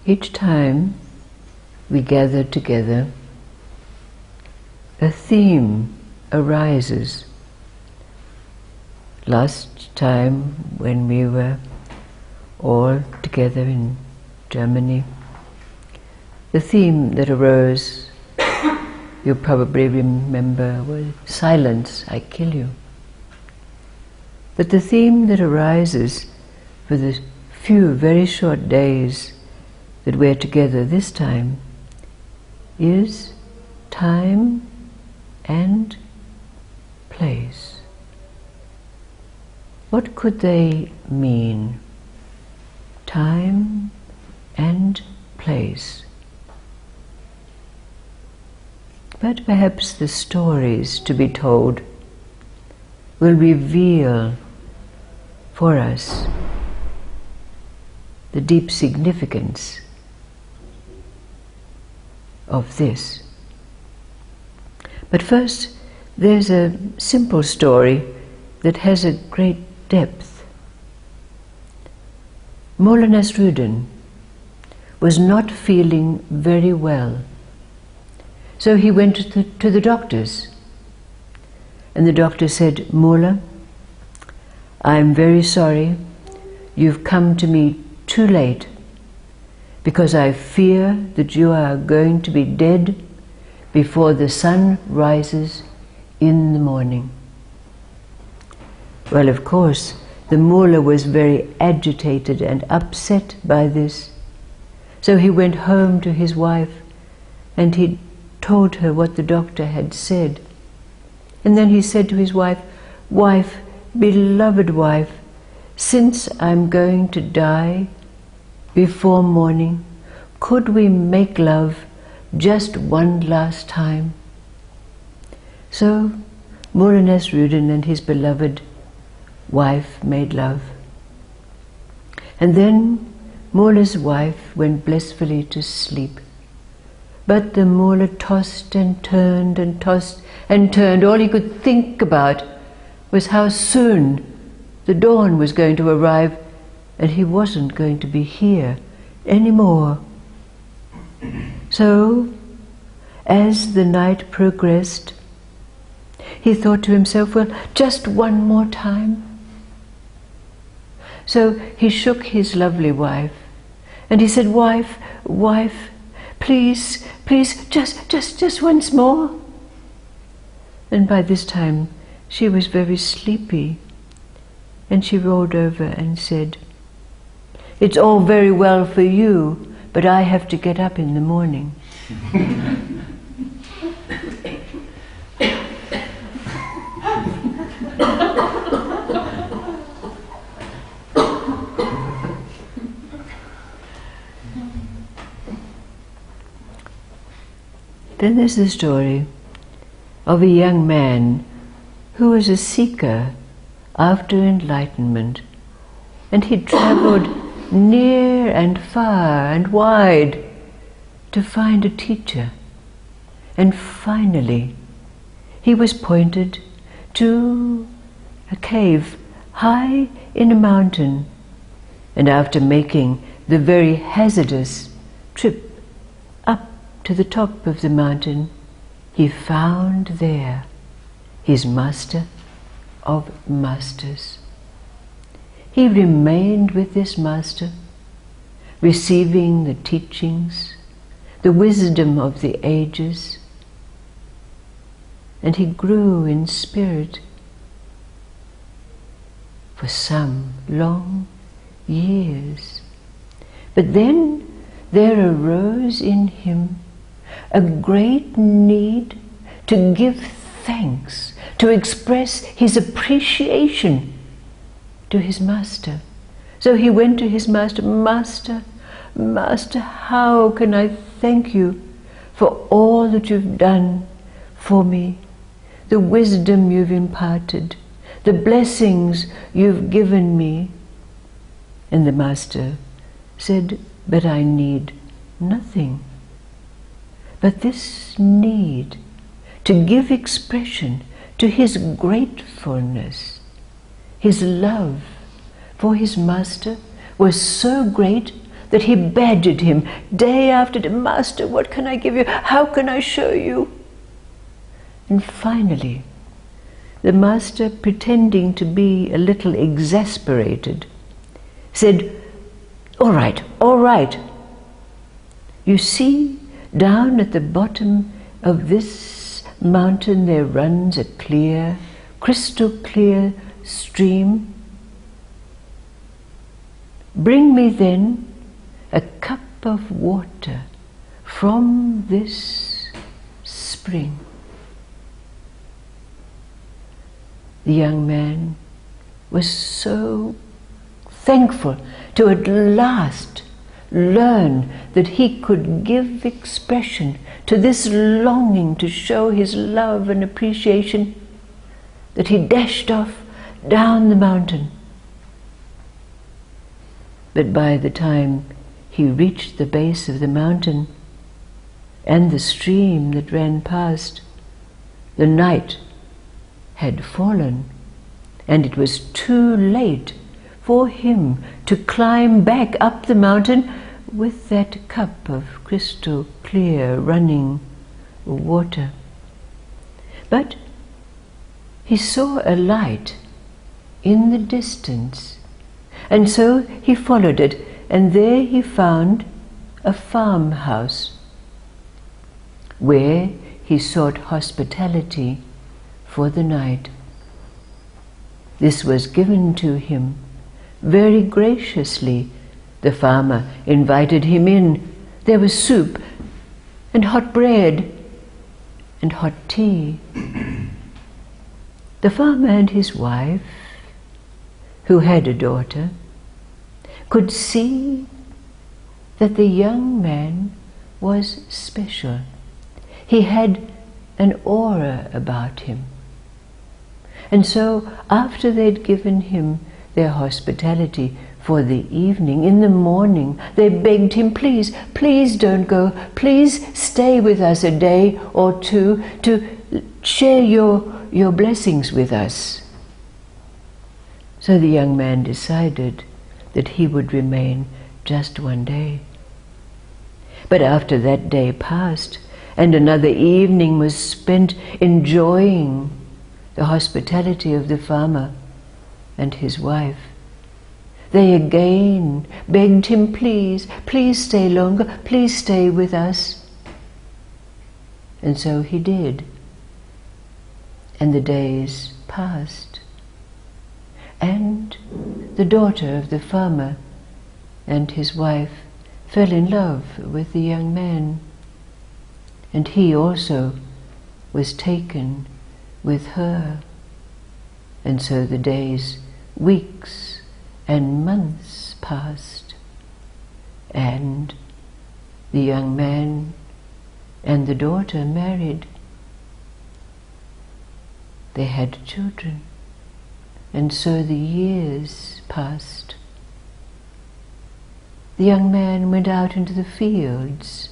Each time we gather together, a theme arises. Last time when we were all together in Germany, the theme that arose, you probably remember, was silence, I kill you. But the theme that arises for the few very short days that we're together this time is time and place. What could they mean? Time and place. But perhaps the stories to be told will reveal for us the deep significance of this. But first, there's a simple story that has a great depth. Mola Nasruddin was not feeling very well, so he went to the doctors, and the doctor said, "Mola, I'm very sorry, you've come to me too late, because I fear that you are going to be dead before the sun rises in the morning." Well, of course, the mullah was very agitated and upset by this. So he went home to his wife and he told her what the doctor had said. And then he said to his wife, "Wife, beloved wife, since I'm going to die before morning, could we make love just one last time?" So Mullah Nasruddin and his beloved wife made love. And then Mullah's wife went blissfully to sleep. But the mullah tossed and turned and tossed and turned. All he could think about was how soon the dawn was going to arrive and he wasn't going to be here anymore. So, as the night progressed, he thought to himself, well, just one more time. So he shook his lovely wife and he said, "Wife, wife, please, please, just once more." And by this time she was very sleepy and she rolled over and said, "It's all very well for you, but I have to get up in the morning." Then there's the story of a young man who was a seeker after enlightenment, and he travelled near and far and wide to find a teacher. And finally he was pointed to a cave high in a mountain, and after making the very hazardous trip up to the top of the mountain, he found there his master of masters. He remained with this master, receiving the teachings, the wisdom of the ages, and he grew in spirit for some long years. But then there arose in him a great need to give thanks, to express his appreciation to his master. So he went to his master, "Master, Master, how can I thank you for all that you've done for me, the wisdom you've imparted, the blessings you've given me?" And the master said, "But I need nothing but this need to give expression to his gratefulness. His love for his master was so great that he badgered him day after day. Master, what can I give you? How can I show you? And finally, the master, pretending to be a little exasperated, said, all right. You see, down at the bottom of this mountain there runs a clear, crystal clear stream. Bring me then a cup of water from this spring. The young man was so thankful to at last learn that he could give expression to this longing to show his love and appreciation, that he dashed off down the mountain. But by the time he reached the base of the mountain and the stream that ran past, the night had fallen, and it was too late for him to climb back up the mountain with that cup of crystal clear running water. But he saw a light in the distance, and so he followed it, and there he found a farmhouse where he sought hospitality for the night. This was given to him very graciously. The farmer invited him in. There was soup and hot bread and hot tea. The farmer and his wife, who had a daughter, could see that the young man was special. He had an aura about him. And so, after they'd given him their hospitality for the evening, in the morning they begged him, please, please don't go, please stay with us a day or two to share your blessings with us. So the young man decided that he would remain just one day. But after that day passed, and another evening was spent enjoying the hospitality of the farmer and his wife, they again begged him, please, please stay longer, please stay with us. And so he did. And the days passed. And the daughter of the farmer and his wife fell in love with the young man. And he also was taken with her. And so the days, weeks and months passed, and the young man and the daughter married. They had children, and so the years passed. The young man went out into the fields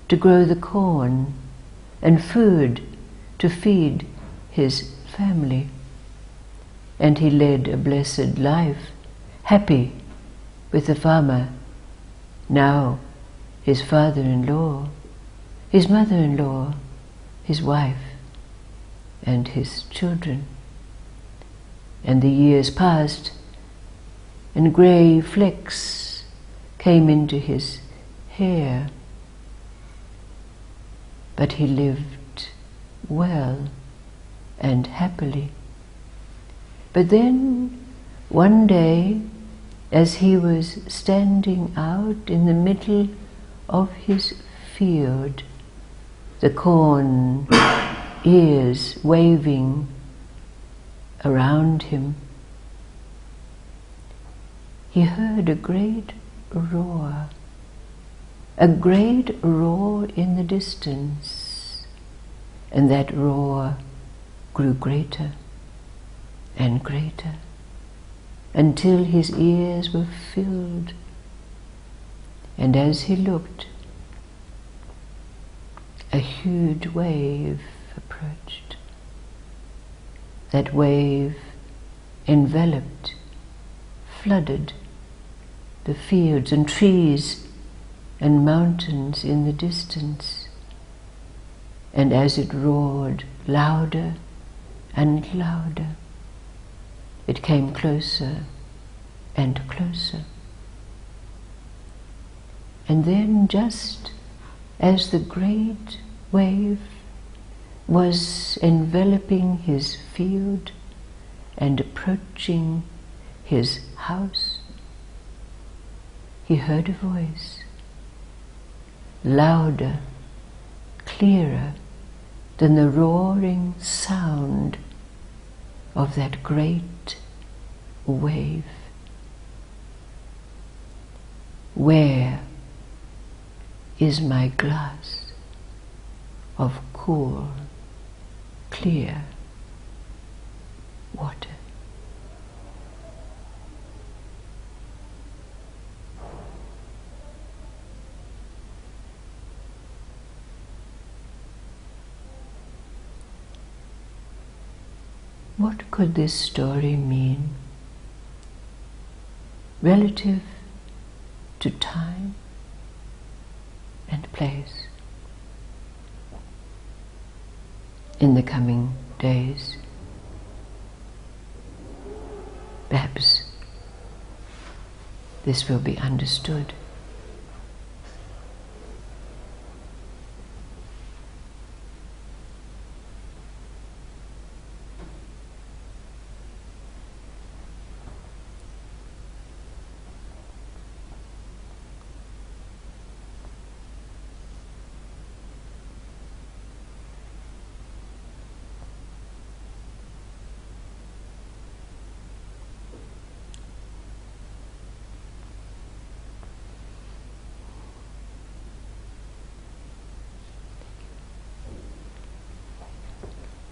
to grow the corn and food to feed his family. And he led a blessed life, happy with the farmer, now his father-in-law, his mother-in-law, his wife, and his children. And the years passed, and grey flecks came into his hair. But he lived well and happily. But then, one day, as he was standing out in the middle of his field, the corn ears waving around him, he heard a great roar in the distance, and that roar grew greater and greater until his ears were filled. And as he looked, a huge wave approached. That wave enveloped, flooded the fields and trees and mountains in the distance. And as it roared louder and louder, it came closer and closer. And then, just as the great wave was enveloping his field and approaching his house, he heard a voice, louder, clearer than the roaring sound of that great wave. Where is my glass of cool, clear water? What could this story mean relative to time and place in the coming days? Perhaps this will be understood.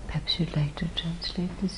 Perhaps you'd like to translate this.